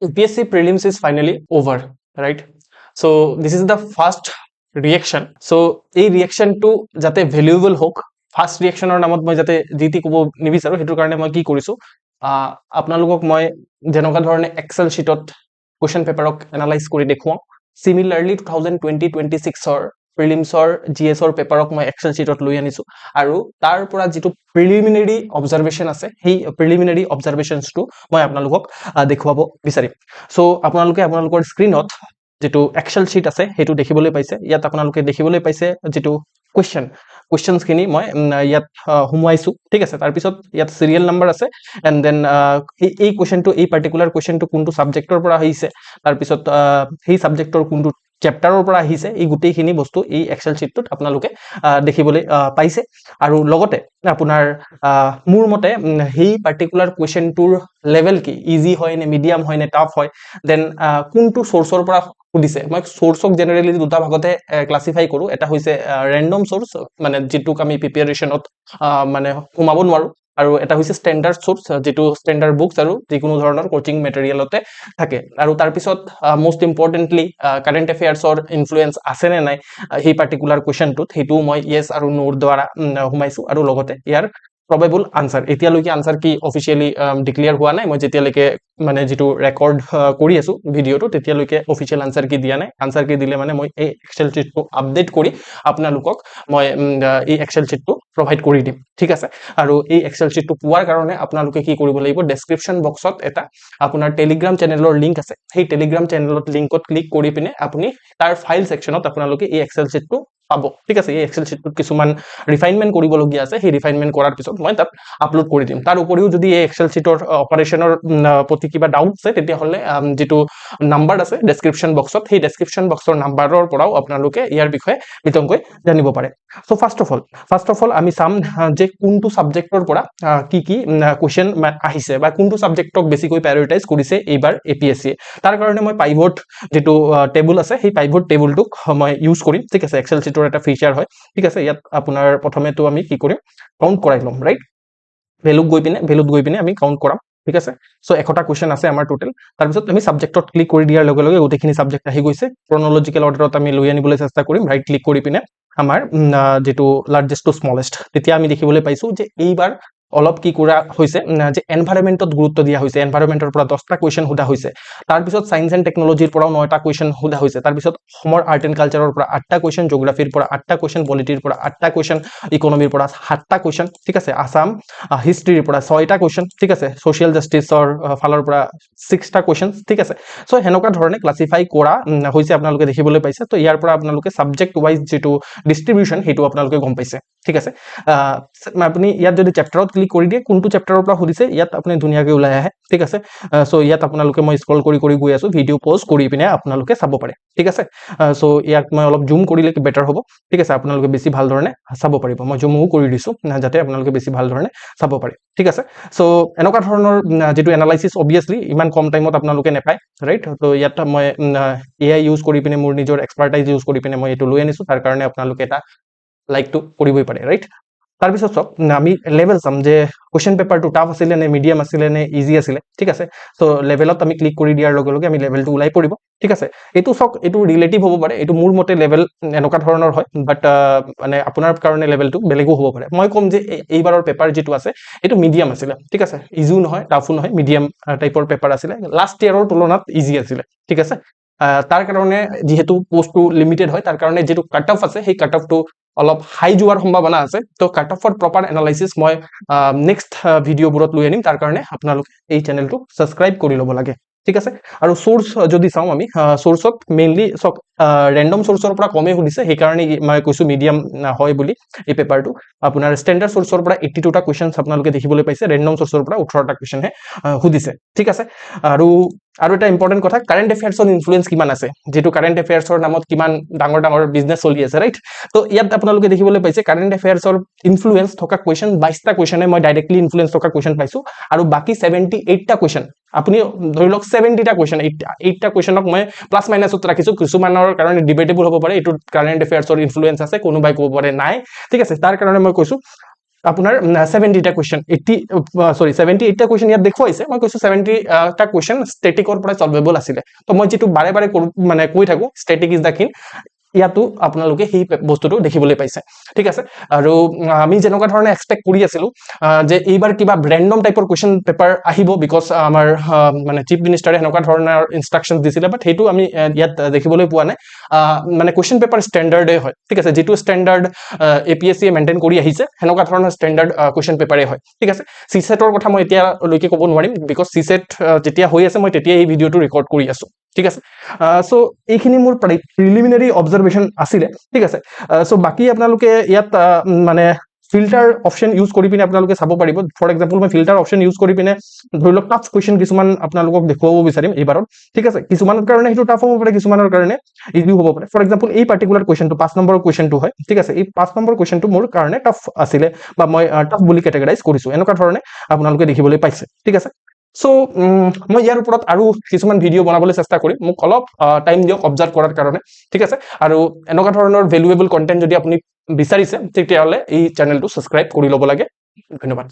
UPSC prelims is finally over, right? So this is the first reaction. So এই ৰিয়েকশ্যনটো যাতে valuable হওক, first ৰিয়েকশ্যনৰ নামত মই যাতে যি টি ক'ব নিবিচাৰোঁ, সেইটোৰ কাৰণে মই কি কৰিছোঁ, আপোনালোকক মই যেনেকুৱা ধৰণে এক্সেল শ্বীটত কুৱেশ্যন পেপাৰক এনালাইজ কৰি দেখুৱাওঁ, চিমিলাৰলি 2020-26ৰ প্ৰিলিমছৰ GSৰ পেপাৰক মই এক্সেল শ্বীটত লৈ আনিছোঁ আৰু তাৰ পৰা যিটো প্ৰিলিমিনেৰী অবজাৰভেশ্যন আছে, সেই প্ৰিলিমিনেৰী অবজাৰভেশ্যনছটো মই আপোনালোকক দেখুৱাব বিচাৰিম। চ' আপোনালোকে আপোনালোকৰ স্ক্ৰীনত যেটো এক্সেল শীট আছে হেতু দেখিবলৈ পাইছে। ইয়াত আপোনালোকে দেখিবলৈ পাইছে যেটো কোৱেশ্চনছ খিনি মই ইয়াত হুমাইছো, ঠিক আছে। তাৰ পিছত ইয়াত সিৰিয়েল নাম্বাৰ আছে এন্ড দেন এই কোৱেশ্চনটো, এই পাৰ্টিকুলাৰ কোৱেশ্চনটো কোনটো সাবজেক্টৰ পৰা আহিছে, তাৰ পিছত সেই সাবজেক্টৰ কোনটো চেপ্টাৰৰ পৰা আহিছে, এই গোটেইখিনি বস্তু এই এক্সেল শীটটোত আপোনালোকে দেখিবলৈ পাইছে। আৰু লগতে আপোনাৰ মোৰ মতে সেই পাৰ্টিকুলাৰ কোৱেশ্চনটোৰ লেভেল কি, ইজি হয় নে মিডিয়াম হয় নে টাফ হয়, দেন কোনটো সোৰ্সৰ পৰা সুধিছে। মই সোৰ্সক জেনাৰেলি দুটা ভাগতে ক্লাসিফাই কৰো। এটা হৈছে ৰেন্ডম সোৰ্স, মানে যেটোক আমি প্ৰিপাৰেচনত মানে সোমাব নোৱাৰো, আৰু এটা হৈছে ষ্টেণ্ডাৰ্ড সোৰ্স, যেটো ষ্টেণ্ডাৰ্ড বুকস আৰু যিকোনো ধৰণৰ কোচিং মেটেৰিয়েলতে থাকে। আৰু তাৰ পিছত মোস্ট ইম্পৰ্টেন্টলি কাৰেন্ট এফেয়াৰ্সৰ ইনফ্লুয়েন্স আছে নে নাই সেই পাৰ্টিকুলাৰ কোৱেশ্চনটোত, হেতু মই ইয়েস আৰু নোৰ দ্বাৰা সোমাইছো। আৰু লগতে ইয়াৰ probable answer, এতিয়ালৈকে আনসাৰ কি অফিচিয়ালি ডিক্লেয়াৰ হোৱা নাই। মই যেতিয়ালৈকে মানে যেটো ৰেকৰ্ড কৰি আছো ভিডিওটো, তেতিয়ালৈকে অফিচিয়াল আনসাৰ কি দিয়া নাই। আনসাৰ কি দিলে মানে মই এই এক্সেল শীটটো আপডেট কৰি আপোনালোকক মই এই এক্সেল শীটটো প্ৰভাইড কৰি দিম, ঠিক আছে। আৰু এই এক্সেল শীটটো পোৱাৰ কাৰণে আপোনালোকে কি কৰিব লাগিব, ডেসক্ৰিপচন বক্সত এটা আপোনাৰ টেলিগ্ৰাম চেনেলৰ লিংক আছে। সেই টেলিগ্ৰাম চেনেলত লিংকত ক্লিক কৰি পিনে আপুনি তাৰ ফাইল সেকশনত আপোনালোকে এই এক্সেল শীটটো পাব, ঠিক আছে। এই এক্সেল শীটটোত কিছুমান ৰিফাইনমেন্ট কৰিবলগীয়া আছে, সেই ৰিফাইনমেন্ট কৰাৰ পিছত মই তাত আপলোড কৰি দিম। তাৰ উপৰিও যদি এই এক্সেল শীটৰ অপাৰেশনৰ প্ৰতি কিবা ডাউট আছে, তেতিয়াহ'লে যেটো নাম্বাৰ আছে ডেসক্ৰিপচন বক্সত, সেই ডেসক্ৰিপচন বক্সৰ নাম্বাৰৰ পৰাও আপোনালোকে ইয়াৰ বিষয়ে বিতংকৈ জানিব পাৰে। সো ফাৰ্স্ট অফ অল আমি চাম যে কোনটো সাবজেক্টৰ পৰা কি কি কোৱেশ্চন আহিছে বা কোনটো সাবজেক্টক বেছিকৈ প্ৰায়োৰিটাইজ কৰিছে এইবাৰ APSC। তাৰ কাৰণে মই পাইভট যেটো টেবুল আছে, সেই পাইভট টেবুলটোক মই ইউজ কৰিম, ঠিক আছে। এক্সেল শীটৰ এটা ফিচাৰ হয়, ঠিক আছে। ইয়াত আপোনাৰ প্ৰথমেটো আমি কি কৰিম, কাউন্ট কৰাই লম, ৰাইট। ভেলুত গৈ পিনে আমি কাউন্ট কৰাম, ঠিক আছে। সো 100টা কোৱেশ্চন আছে আমাৰ টোটাল। তাৰ পিছত আমি সাবজেক্টত ক্লিক কৰি দিয়াৰ লগে লগে গোটেইখিনি সাবজেক্ট আহি গৈছে। ক্ৰনলজিক্যাল অৰ্ডাৰত আমি লৈ আনিবলৈ চেষ্টা কৰিম, ৰাইট ক্লিক কৰি পিনে আমাৰ যেটো লাৰ্জেষ্ট টু স্মলেষ্ট। তেতিয়া আমি দেখিবলৈ পাইছো যে এইবাৰ অলপ কি কৰা হৈছে যে এনভাইৰনমেন্টত গুৰুত্ব দিয়া হৈছে। এনভাইৰনমেন্টৰ পৰা 10টা কোৱেশ্চন সোধা হৈছে। তাৰ পিছত সায়েন্স এণ্ড টেকনলজিৰ পৰাও 9টা কোৱেশ্চন সোধা হৈছে। তাৰ পিছত অসমৰ আৰ্ট এণ্ড কালচাৰৰ পৰা 8টা কোৱেশ্চন, জিওগ্ৰাফিৰ পৰা 8টা কোৱেশ্চন, পলিটিৰ পৰা 8টা কোৱেশ্চন, ইকনমিৰ পৰা 7টা কোৱেশ্চন, ঠিক আছে। আসাম হিষ্ট্ৰীৰ পৰা 6টা কোৱেশ্চন, ঠিক আছে। সোশ্যাল জাস্টিসৰ ফালৰ পৰা 6টা কোৱেশ্চন, ঠিক আছে। সো হেনকা ধৰণে ক্লাসিফাই কৰা হৈছে, আপোনালোকে দেখিবলৈ পাইছে। তো ইয়াৰ পৰা আপোনালোকে সাবজেক্ট ওয়াইজ যেটো ডিস্ট্ৰিবিউশন হেতু আপোনালোকে গম পাইছে, ঠিক আছে। আপুনি ইয়াত যদি চেপ্টাৰত ক্লিক কৰি দিয়ে, কোনটো চেপ্টাৰৰ পৰা সুধিছে ইয়াত আপুনি ধুনীয়াকৈ ওলাই আহে, ঠিক আছে। সো ইয়াত আপোনালোকে মই স্ক্ৰল কৰি গৈ আছো, ভিডিও পজ কৰি পিনে আপোনালোকে চাব পাৰে, ঠিক আছে। সো ইয়াক মই অলপ জুম কৰিলে বেটাৰ হ'ব, ঠিক আছে। আপোনালোকে বেছি ভাল ধৰণে চাব পাৰিব। মই জুমও কৰি দিছো যাতে আপোনালোকে বেছি ভাল ধৰণে চাব পাৰে, ঠিক আছে। সো এনেকুৱা ধৰণৰ যেটো এনালাইসিস অবভিয়াসলি ইমান কম টাইমত আপোনালোকে নেপায়, ৰাইট। তো ইয়াত মই AI ইউজ কৰি পিনে, মোৰ নিজৰ এক্সপাৰ্টাইজ ইউজ কৰি পিনে মই এটো লৈ আনিছো। তাৰ কাৰণে আপোনালোকে এটা লাইকটো কৰিবই পাৰে, ৰাইট। তাৰ পিছত সব আমি লেভেল চাম যে কোৱেশ্চন পেপাৰটো টাফ আছিল নে মিডিয়াম আছিল নে ইজি আছিল, ঠিক আছে। সো লেভেলত আমি ক্লিক কৰি দিয়াৰ লগে লগে আমি লেভেলটো ওলাই পৰিব, ঠিক আছে। এইটো সক এইটো ৰিলেটিভ হ'ব পাৰে, এইটো মোৰ মতে লেভেল এনেকুৱা ধৰণৰ হয়, বাট মানে আপোনাৰ কাৰণে লেভেলটো বেলেগো হ'ব পাৰে। মই কম যে এইবাৰৰ পেপাৰ যেটো আছে এইটো মিডিয়াম আছিল, ঠিক আছে। ইজিও নহয় টাফো নহয়, মিডিয়াম টাইপৰ পেপাৰ আছিল। লাষ্ট ইয়াৰৰ তুলনাত ইজি আছিল, ঠিক আছে। তাৰ কাৰণে যেহেতু পোষ্টটো লিমিটেড হয়, তাৰ কাৰণে যেটো কাট অফ আছে সেই কাট অফটো অলপ হাই যোৱাৰ সম্ভাৱনা আছে। তো কাট অফৰ প্ৰপাৰ এনালাইসিস মই নেক্সট ভিডিওবোৰত লৈ আনিম। তাৰ কাৰণে আপোনালোকে এই চেনেলটো সাবস্ক্ৰাইব কৰি ল'ব লাগে, ঠিক আছে। আৰু সোৰ্স যদি চাও আমি, সোৰ্সত মেইনলি সক ৰেন্ডম সোৰ্সৰ পৰা কমে সুধিছে, সেই কাৰণে মই কৈছো মিডিয়াম হয় বুলি। এই পেপাৰটো আপোনাৰ ষ্টেণ্ডাৰ্ড সোৰ্সৰ পৰা 82টা কোৱেশ্চন আপোনালোকে দেখিবলৈ পাইছে, ৰেন্ডম সোৰ্সৰ পৰা 18টা কোৱেশ্চন হে সুধিছে, ঠিক আছে। আৰু এটা ইম্পৰ্টেন্ট কথা, কাৰেন্ট এফেয়াৰ্সৰ ইনফ্লুয়েন্স কিমান আছে, যেটো কাৰেন্ট এফেয়াৰ্সৰ নামত কিমান ডাঙৰ বিজনেছ চলি আছে, ৰাইট। তো ইয়াত আপোনালোকে দেখিবলৈ পাইছে কাৰেন্ট এফেয়াৰ্সৰ ইনফ্লুয়েন্স থকা কোৱেশ্চন 22টা কোৱেশ্চনে মই ডাইৰেক্টলি ইনফ্লুয়েন্স থকা কোৱেশ্চন পাইছো। আৰু বাকি 78টা কোৱেশ্চন, আপুনি ধৰি লওক 70টা কোৱেশ্চন, 8টা কোৱেশ্চনক মই প্লাস মাইনাসত ৰাখিছো। কিছুমানৰ কাৰণে ডিবেটেবল হ'ব পাৰে, এইটো কাৰেন্ট এফেয়াৰ্সৰ ইনফ্লুয়েন্স আছে, কোনোবাই ক'ব পাৰে নাই, ঠিক আছে। তাৰ কাৰণে মই কৈছো আপোনাৰ 70টা কুৱেশ্যন 78টা কুৱেশ্যন ইয়াত দেখুৱাইছে মই কৈছো 70টা কুৱেশ্যন ষ্টেটিকৰ পৰা সলভেবল আছিলে তো মই যেটো বাৰে বাৰে মানে কৈ থাকো ষ্টেটিক ইজ দা কিং ইয়াতো আপোনালোকে সেই বস্তুটো দেখিবলৈ পাইছে ঠিক আছে আৰু আমি যেনেকুৱা ধৰণে এক্সপেক্ট কৰি আছিলো যে এইবাৰ কিবা ৰেন্ডম টাইপৰ কুৱেশ্যন পেপাৰ আহিব বিকজ আমাৰ মানে চিফ মিনিষ্টাৰে এনেকুৱা ধৰণৰ ইনষ্ট্ৰাকশনছ দিছিলে বাট সেইটো আমি ইয়াত দেখিবলৈ পোৱা নাই মানে কুৱেশ্যন পেপাৰ ষ্টেণ্ডাৰ্ডে হয় ঠিক আছে যেটো ষ্টেণ্ডাৰ্ড APSC মেইনটেইন কৰি আহিছে হেনেকুৱা ধৰণৰ ষ্টেণ্ডাৰ্ড কুৱেশ্যন পেপাৰে হয় ঠিক আছে সিসেটৰ কথা মই এতিয়া লৈকে ক'ব নোৱাৰিম বিকজ সিসেট যেতিয়া হৈ আছে মই তেতিয়া এই ভিডিওটো ৰেকৰ্ড কৰি আছো ঠিক আছে সো এইখিনি মোৰ প্ৰিলিমিনাৰী অবজাৰভেশন আছিলে ঠিক আছে সো বাকি আপোনালোকে ইয়াত মানে ফিল্টাৰ অপশন ইউজ কৰি পিনে আপোনালোকে চাব পাৰিব ফৰ এক্সাম্পল মই ফিল্টাৰ অপশন ইউজ কৰি পিনে ধৰি লওক টাফ কুৱেশ্যন কিছুমান আপোনালোকক দেখুৱাব বিচাৰিম এইবাৰত ঠিক আছে কিছুমানৰ কাৰণে হেতু টাফ হ'ব পাৰে কিছুমানৰ কাৰণে ইজি হ'ব পাৰে ফৰ এক্সাম্পল এই পাৰ্টিকুলাৰ কুৱেশ্যনটো 5 নম্বৰ কুৱেশ্যনটো হয় ঠিক আছে এই 5 নম্বৰ কুৱেশ্যনটো মোৰ কাৰণে টাফ আছিলে বা মই টাফ বুলি কেটেগৰাইজ কৰিছো এনেকুৱা ধৰণে আপোনালোকে দেখিবলৈ পাইছে ঠিক আছে সো মই ইয়াৰ ওপৰত আৰু কিছুমান ভিডিও বনাবলৈ চেষ্টা কৰিম মোক অলপ টাইম দিয়ক অবজাৰ্ভ কৰাৰ কাৰণে ঠিক আছে আৰু এনেকুৱা ধৰণৰ ভ্যালুয়েবল কন্টেন্ট যদি আপুনি বিচাৰিছে তেতিয়াহলে এই চেনেলটো সাবস্ক্ৰাইব কৰি ল'ব লাগে ধন্যবাদ